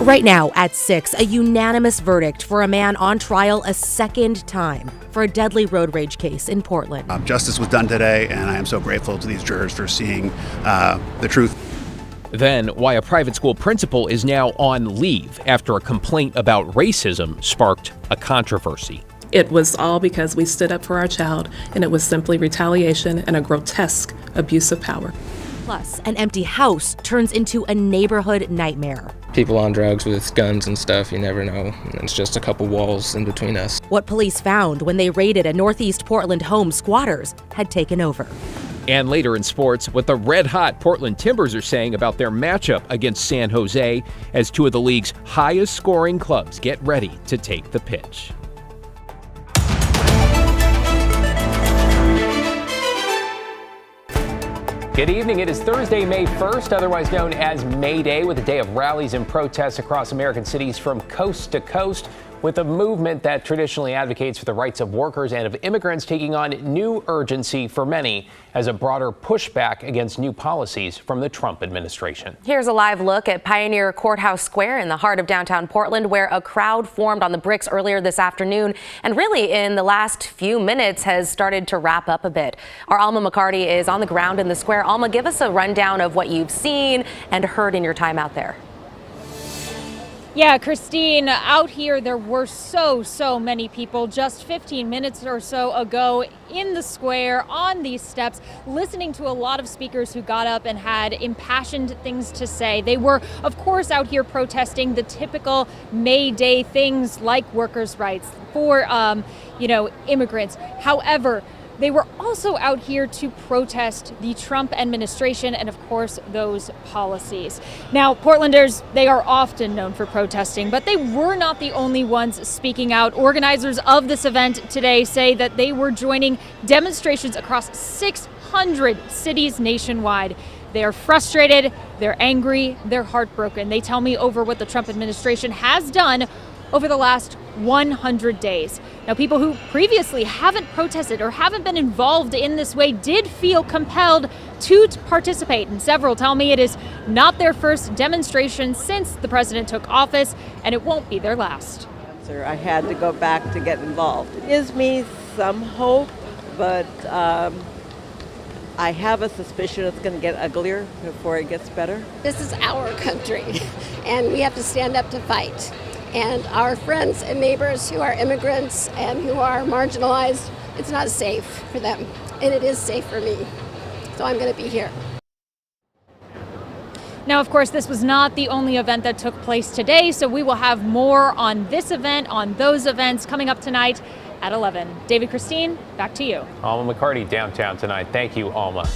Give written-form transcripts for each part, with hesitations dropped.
Right now at 6, a unanimous verdict for a man on trial a second time for a deadly road rage case in Portland. Justice was done today, and I am so grateful to these jurors for seeing the truth. Then, why a private school principal is now on leave after a complaint about racism sparked a controversy. It was all because we stood up for our child, and it was simply retaliation and a grotesque abuse of power. Plus, an empty house turns into a neighborhood nightmare. People on drugs with guns and stuff, you never know. It's just a couple walls in between us. What police found when they raided a Northeast Portland home squatters had taken over. And later in sports, what the red-hot Portland Timbers are saying about their matchup against San Jose as two of the league's highest-scoring clubs get ready to take the pitch. Good evening. It is Thursday, May 1st, otherwise known as May Day, with a day of rallies and protests across American cities from coast to coast, with a movement that traditionally advocates for the rights of workers and of immigrants taking on new urgency for many as a broader pushback against new policies from the Trump administration. Here's a live look at Pioneer Courthouse Square in the heart of downtown Portland, where a crowd formed on the bricks earlier this afternoon and really in the last few minutes has started to wrap up a bit. Our Alma McCarty is on the ground in the square. Alma, give us a rundown of what you've seen and heard in your time out there. Yeah, Christine, out here there were so many people just 15 minutes or so ago in the square on these steps, listening to a lot of speakers who got up and had impassioned things to say. They were, of course, out here protesting the typical May Day things like workers' rights for, immigrants. However, they were also out here to protest the Trump administration and, of course, those policies. Now, Portlanders, they are often known for protesting, but they were not the only ones speaking out. Organizers of this event today say that they were joining demonstrations across 600 cities nationwide. They are frustrated, they're angry, they're heartbroken. They tell me over what the Trump administration has done over the last 100 days. Now, people who previously haven't protested or haven't been involved in this way did feel compelled to participate, and several tell me it is not their first demonstration since the president took office, and it won't be their last. I had to go back to get involved. It gives me some hope, but I have a suspicion it's going to get uglier before it gets better. This is our country, and we have to stand up to fight. And our friends and neighbors who are immigrants and who are marginalized, it's not safe for them. And it is safe for me. So I'm going to be here. Now, of course, this was not the only event that took place today, so we will have more on this event, on those events, coming up tonight at 11. David, Christine, back to you. Alma McCarty downtown tonight. Thank you, Alma.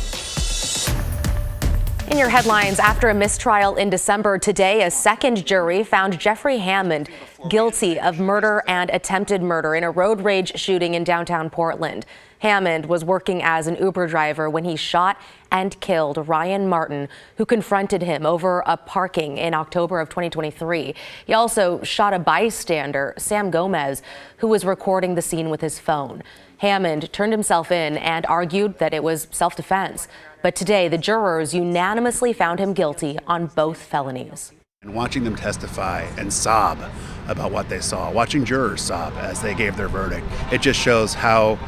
In your headlines, after a mistrial in December, today a second jury found Jeffrey Hammond guilty of murder and attempted murder in a road rage shooting in downtown Portland. Hammond was working as an Uber driver when he shot and killed Ryan Martin, who confronted him over a parking in October of 2023. He also shot a bystander, Sam Gomez, who was recording the scene with his phone. Hammond turned himself in and argued that it was self-defense. But today, the jurors unanimously found him guilty on both felonies. And watching them testify and sob about what they saw, watching jurors sob as they gave their verdict, it just shows how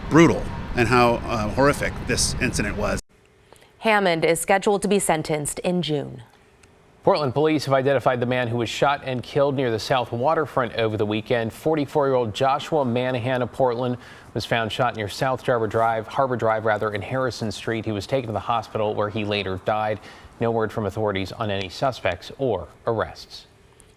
brutal and how horrific this incident was. Hammond is scheduled to be sentenced in June. Portland police have identified the man who was shot and killed near the South Waterfront over the weekend. 44-year-old Joshua Manahan of Portland was found shot near South Harbor Drive, in Harrison Street. He was taken to the hospital where he later died. No word from authorities on any suspects or arrests.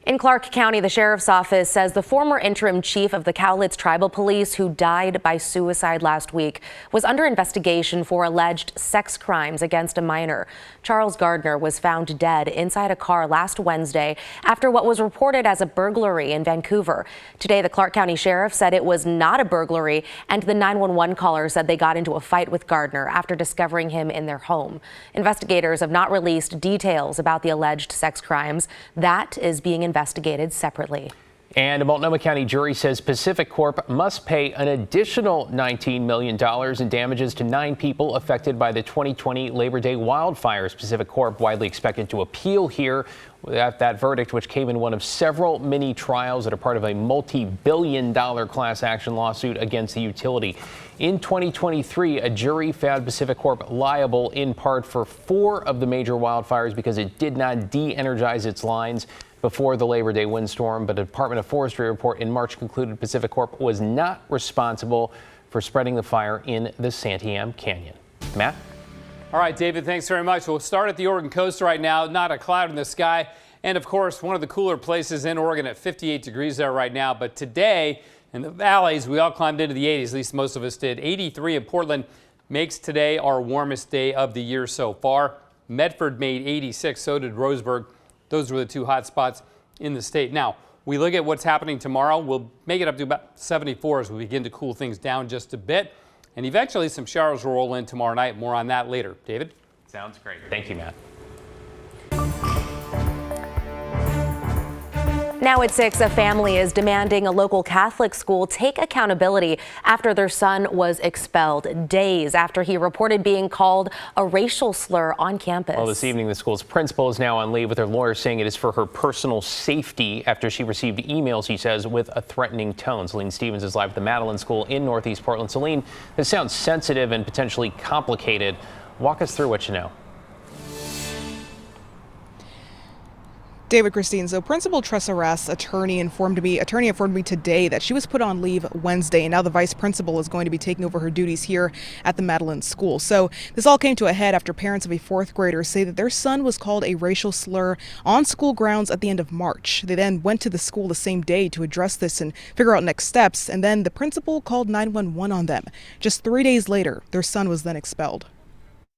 In Clark County, the sheriff's office says the former interim chief of the Cowlitz Tribal Police, who died by suicide last week, was under investigation for alleged sex crimes against a minor. Charles Gardner was found dead inside a car last Wednesday after what was reported as a burglary in Vancouver. Today, the Clark County sheriff said it was not a burglary, and the 911 caller said they got into a fight with Gardner after discovering him in their home. Investigators have not released details about the alleged sex crimes. That is being investigated separately. And a Multnomah County jury says Pacific Corp must pay an additional $19 million in damages to 9 people affected by the 2020 Labor Day wildfires. Pacific Corp widely expected to appeal here at that verdict, which came in one of several mini trials that are part of a multi-billion-dollar class action lawsuit against the utility. In 2023, a jury found Pacific Corp liable in part for 4 of the major wildfires because it did not de-energize its lines before the Labor Day windstorm, but a Department of Forestry report in March concluded Pacific Corp was not responsible for spreading the fire in the Santiam Canyon. Matt? All right, David, thanks very much. We'll start at the Oregon coast right now. Not a cloud in the sky. And, of course, one of the cooler places in Oregon at 58 degrees there right now. But today, in the valleys, we all climbed into the 80s, at least most of us did. 83 in Portland makes today our warmest day of the year so far. Medford made 86, so did Roseburg. Those were the 2 hot spots in the state. Now, we look at what's happening tomorrow. We'll make it up to about 74 as we begin to cool things down just a bit. And eventually some showers will roll in tomorrow night. More on that later. David? Sounds great. Thank you, Matt. Now at 6, a family is demanding a local Catholic school take accountability after their son was expelled days after he reported being called a racial slur on campus. Well, this evening, the school's principal is now on leave with her lawyer saying it is for her personal safety after she received emails, he says, with a threatening tone. Celine Stevens is live at the Madeline School in Northeast Portland. Celine, this sounds sensitive and potentially complicated. Walk us through what you know. David, Christine, so Principal Tressa Rass' attorney informed me today that she was put on leave Wednesday, and now the vice principal is going to be taking over her duties here at the Madeline School. So this all came to a head after parents of a 4th grader say that their son was called a racial slur on school grounds at the end of March. They then went to the school the same day to address this and figure out next steps, and then the principal called 911 on them. Just 3 days later, their son was then expelled.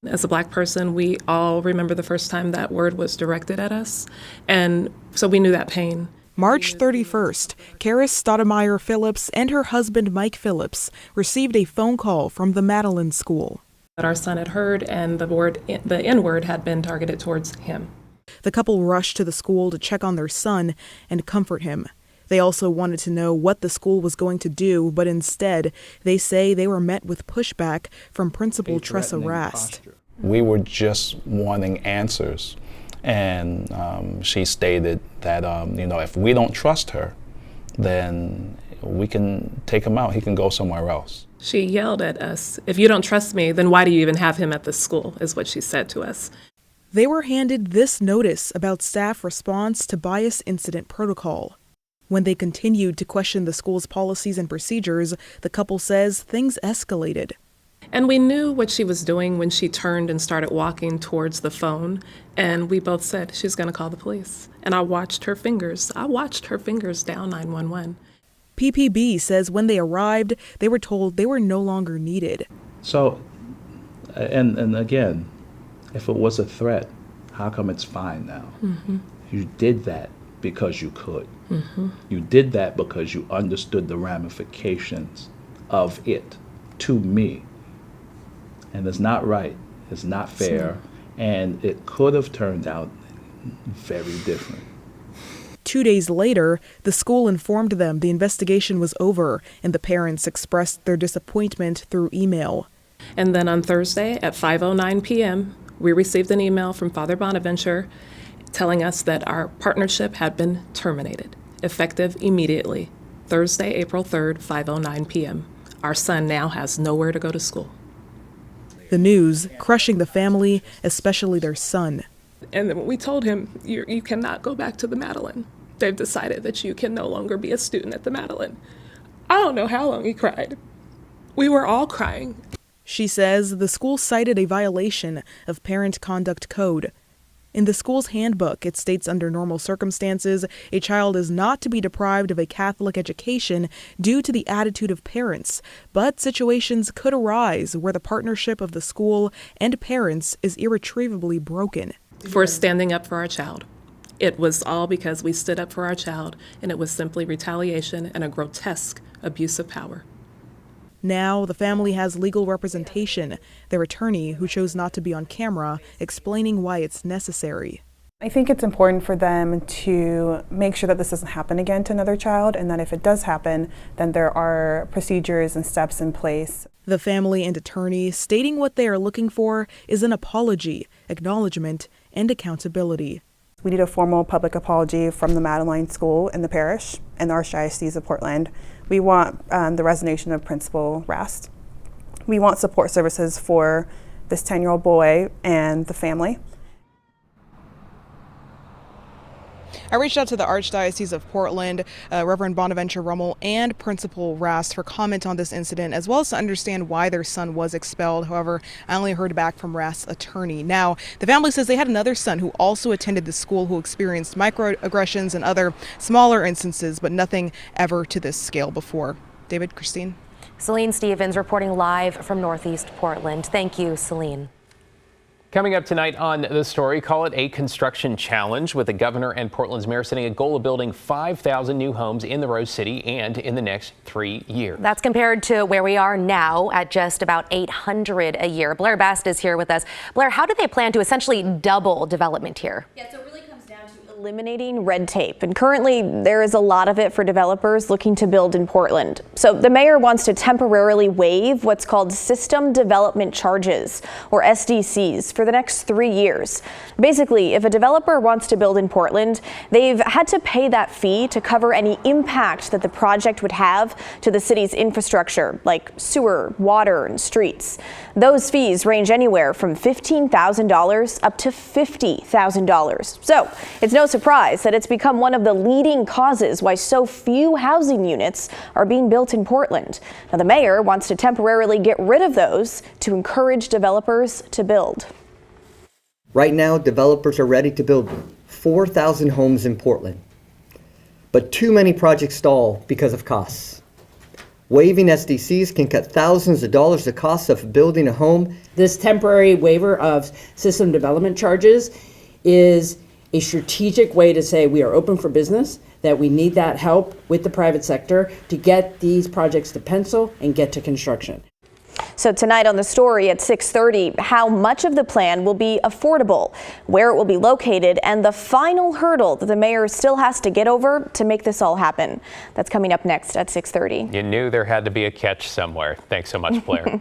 As a Black person, we all remember the first time that word was directed at us, and so we knew that pain. March 31st, Karis Stoudemire Phillips and her husband Mike Phillips received a phone call from the Madeline School. That our son had heard, and the N-word had been targeted towards him. The couple rushed to the school to check on their son and comfort him. They also wanted to know what the school was going to do, but instead, they say they were met with pushback from Principal Tressa Rass. We were just wanting answers, and she stated that, if we don't trust her, then we can take him out. He can go somewhere else. She yelled at us, "If you don't trust me, then why do you even have him at the school?" is what she said to us. They were handed this notice about staff response to bias incident protocol. When they continued to question the school's policies and procedures, the couple says things escalated. And we knew what she was doing when she turned and started walking towards the phone, and we both said she's going to call the police. And I watched her fingers down 911. PPB says when they arrived, they were told they were no longer needed. So, and again, if it was a threat, how come it's fine now? Mm-hmm. You did that because you could. Mm-hmm. You did that because you understood the ramifications of it to me. And it's not right, it's not fair, and it could have turned out very different. 2 days later, the school informed them the investigation was over, and the parents expressed their disappointment through email. And then on Thursday at 5:09 p.m., we received an email from Father Bonaventure telling us that our partnership had been terminated, effective immediately, Thursday, April 3rd, 5:09 p.m. Our son now has nowhere to go to school. The news crushing the family, especially their son. And then we told him, you cannot go back to the Madeline. They've decided that you can no longer be a student at the Madeline. I don't know how long he cried. We were all crying. She says the school cited a violation of Parent Conduct Code. In the school's handbook, it states under normal circumstances, a child is not to be deprived of a Catholic education due to the attitude of parents, but situations could arise where the partnership of the school and parents is irretrievably broken. For standing up for our child. It was all because we stood up for our child, and it was simply retaliation and a grotesque abuse of power. Now, the family has legal representation, their attorney, who chose not to be on camera, explaining why it's necessary. I think it's important for them to make sure that this doesn't happen again to another child, and that if it does happen, then there are procedures and steps in place. The family and attorney stating what they are looking for is an apology, acknowledgement, and accountability. We need a formal public apology from the Madeline School and the parish and the Archdiocese of Portland. We want the resignation of Principal Rast. We want support services for this 10-year-old boy and the family. I reached out to the Archdiocese of Portland, Reverend Bonaventure Rummel, and Principal Rast for comment on this incident, as well as to understand why their son was expelled. However, I only heard back from Rast's attorney. Now, the family says they had another son who also attended the school who experienced microaggressions and other smaller instances, but nothing ever to this scale before. David, Christine. Celine Stevens reporting live from Northeast Portland. Thank you, Celine. Coming up tonight on The Story, call it a construction challenge, with the governor and Portland's mayor setting a goal of building 5,000 new homes in the Rose City and in the next 3 years. That's compared to where we are now at just about 800 a year. Blair Bast is here with us. Blair, how do they plan to essentially double development here? Yeah, so it really comes down to eliminating red tape. And currently there is a lot of it for developers looking to build in Portland. So the mayor wants to temporarily waive what's called system development charges, or SDCs, for the next 3 years. Basically, if a developer wants to build in Portland, they've had to pay that fee to cover any impact that the project would have to the city's infrastructure, like sewer, water, and streets. Those fees range anywhere from $15,000 up to $50,000. So it's no surprise that it's become one of the leading causes why so few housing units are being built in Portland. Now, the mayor wants to temporarily get rid of those to encourage developers to build. Right now, developers are ready to build 4,000 homes in Portland, but too many projects stall because of costs. Waiving SDCs can cut thousands of dollars the cost of building a home. This temporary waiver of system development charges is a strategic way to say we are open for business, that we need that help with the private sector to get these projects to pencil and get to construction. So tonight on The Story at 6:30, how much of the plan will be affordable, where it will be located, and the final hurdle that the mayor still has to get over to make this all happen. That's coming up next at 6:30. You knew there had to be a catch somewhere. Thanks so much, Blair.